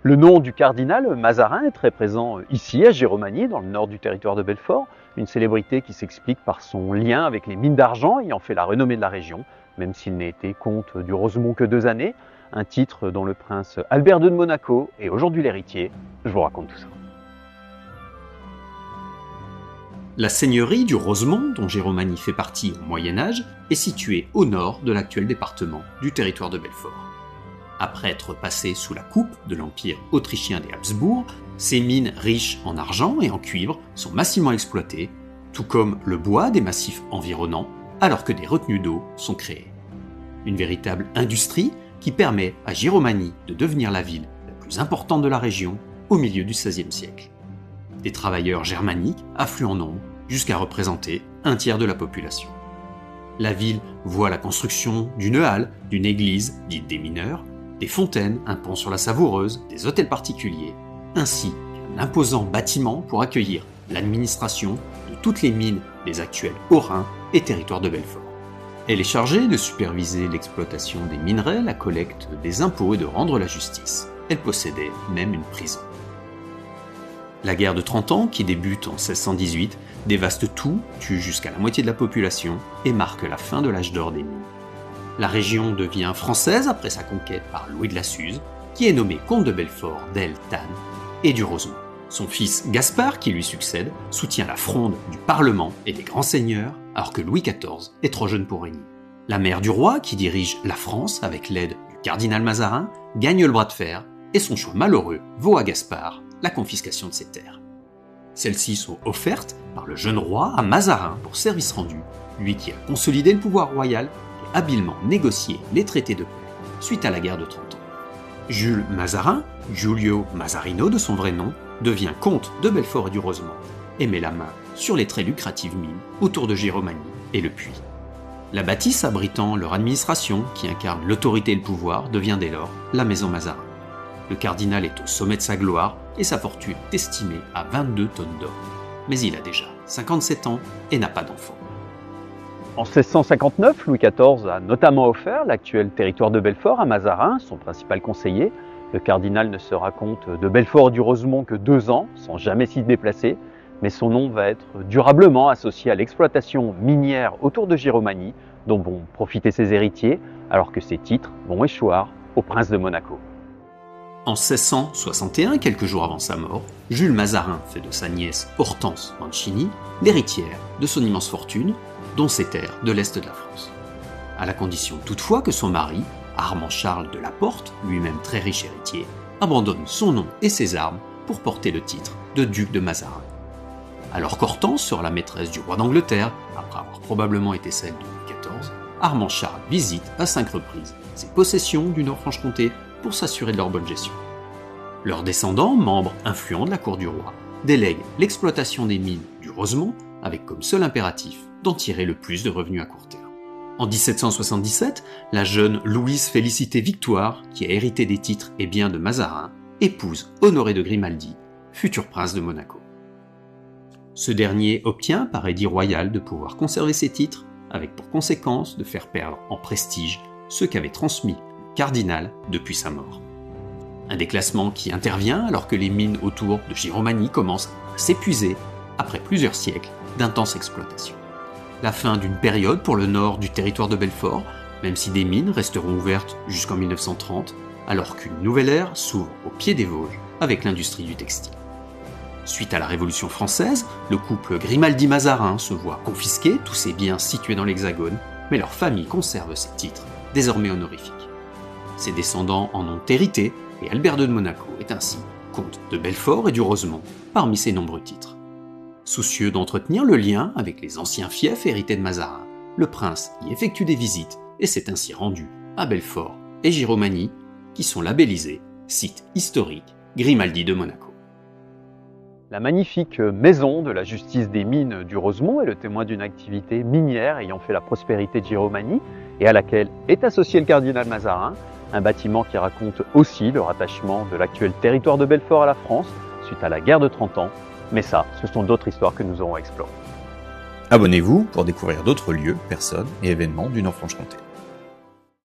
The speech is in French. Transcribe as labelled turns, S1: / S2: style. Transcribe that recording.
S1: Le nom du cardinal Mazarin est très présent ici, à Giromagny, dans le nord du territoire de Belfort, une célébrité qui s'explique par son lien avec les mines d'argent ayant fait la renommée de la région, même s'il n'a été comte du Rosemont que 2 années, un titre dont le prince Albert II de Monaco est aujourd'hui l'héritier. Je vous raconte tout ça.
S2: La seigneurie du Rosemont, dont Giromagny fait partie au Moyen-Âge, est située au nord de l'actuel département du territoire de Belfort. Après être passé sous la coupe de l'Empire autrichien des Habsbourg, ces mines riches en argent et en cuivre sont massivement exploitées, tout comme le bois des massifs environnants, alors que des retenues d'eau sont créées. Une véritable industrie qui permet à Giromagny de devenir la ville la plus importante de la région au milieu du XVIe siècle. Des travailleurs germaniques affluent en nombre jusqu'à représenter 1/3 de la population. La ville voit la construction d'une halle, d'une église dite des mineurs, des fontaines, un pont sur la Savoureuse, des hôtels particuliers, ainsi qu'un imposant bâtiment pour accueillir l'administration de toutes les mines des actuels Hauts-Rhin et territoires de Belfort. Elle est chargée de superviser l'exploitation des minerais, la collecte des impôts et de rendre la justice. Elle possédait même une prison. La guerre de 30 ans, qui débute en 1618, dévaste tout, tue jusqu'à la moitié de la population et marque la fin de l'âge d'or des mines. La région devient française après sa conquête par Louis de la Suze, qui est nommé comte de Belfort, d'El, Tannes et du Rosemont. Son fils Gaspard, qui lui succède, soutient la fronde du Parlement et des grands seigneurs, alors que Louis XIV est trop jeune pour régner. La mère du roi, qui dirige la France avec l'aide du cardinal Mazarin, gagne le bras de fer et son choix malheureux vaut à Gaspard la confiscation de ses terres. Celles-ci sont offertes par le jeune roi à Mazarin pour service rendu, lui qui a consolidé le pouvoir royal et habilement négocié les traités de paix suite à la guerre de 30 ans. Jules Mazarin, Giulio Mazarino de son vrai nom, devient comte de Belfort et du Rosemont et met la main sur les très lucratives mines autour de Giromagny et le Puy. La bâtisse abritant leur administration, qui incarne l'autorité et le pouvoir, devient dès lors la maison Mazarin. Le cardinal est au sommet de sa gloire et sa fortune est estimée à 22 tonnes d'or. Mais il a déjà 57 ans et n'a pas d'enfant.
S1: En 1659, Louis XIV a notamment offert l'actuel territoire de Belfort à Mazarin, son principal conseiller. Le cardinal ne sera comte de Belfort et du Rosemont que 2 ans, sans jamais s'y déplacer, mais son nom va être durablement associé à l'exploitation minière autour de Giromagny, dont vont profiter ses héritiers, alors que ses titres vont échoir au prince de Monaco.
S2: En 1661, quelques jours avant sa mort, Jules Mazarin fait de sa nièce Hortense Mancini l'héritière de son immense fortune, dont ses terres de l'Est de la France. À la condition toutefois que son mari, Armand Charles de la Porte, lui-même très riche héritier, abandonne son nom et ses armes pour porter le titre de duc de Mazarin. Alors qu'Hortense sera la maîtresse du roi d'Angleterre, après avoir probablement été celle de Louis XIV, Armand Charles visite à 5 reprises ses possessions du Nord-Franche-Comté pour s'assurer de leur bonne gestion. Leurs descendants, membres influents de la cour du roi, délèguent l'exploitation des mines du Rosemont avec comme seul impératif d'en tirer le plus de revenus à court terme. En 1777, la jeune Louise Félicité Victoire, qui a hérité des titres et biens de Mazarin, épouse Honoré de Grimaldi, futur prince de Monaco. Ce dernier obtient, par édit royal, de pouvoir conserver ses titres, avec pour conséquence de faire perdre en prestige ceux qu'avait transmis le cardinal depuis sa mort. Un déclassement qui intervient alors que les mines autour de Giromagny commencent à s'épuiser après plusieurs siècles d'intense exploitation. La fin d'une période pour le nord du territoire de Belfort, même si des mines resteront ouvertes jusqu'en 1930, alors qu'une nouvelle ère s'ouvre au pied des Vosges avec l'industrie du textile. Suite à la Révolution française, le couple Grimaldi-Mazarin se voit confisquer tous ses biens situés dans l'Hexagone, mais leur famille conserve ses titres, désormais honorifiques. Ses descendants en ont hérité et Albert II de Monaco est ainsi comte de Belfort et du Rosemont parmi ses nombreux titres. Soucieux d'entretenir le lien avec les anciens fiefs hérités de Mazarin, le prince y effectue des visites et s'est ainsi rendu à Belfort et Giromagny, qui sont labellisés sites historiques Grimaldi de Monaco.
S1: La magnifique maison de la justice des mines du Rosemont est le témoin d'une activité minière ayant fait la prospérité de Giromagny et à laquelle est associé le cardinal Mazarin, un bâtiment qui raconte aussi le rattachement de l'actuel territoire de Belfort à la France suite à la guerre de 30 ans. Mais ça, ce sont d'autres histoires que nous aurons explorées.
S3: Abonnez-vous pour découvrir d'autres lieux, personnes et événements du Nord-Franche-Comté.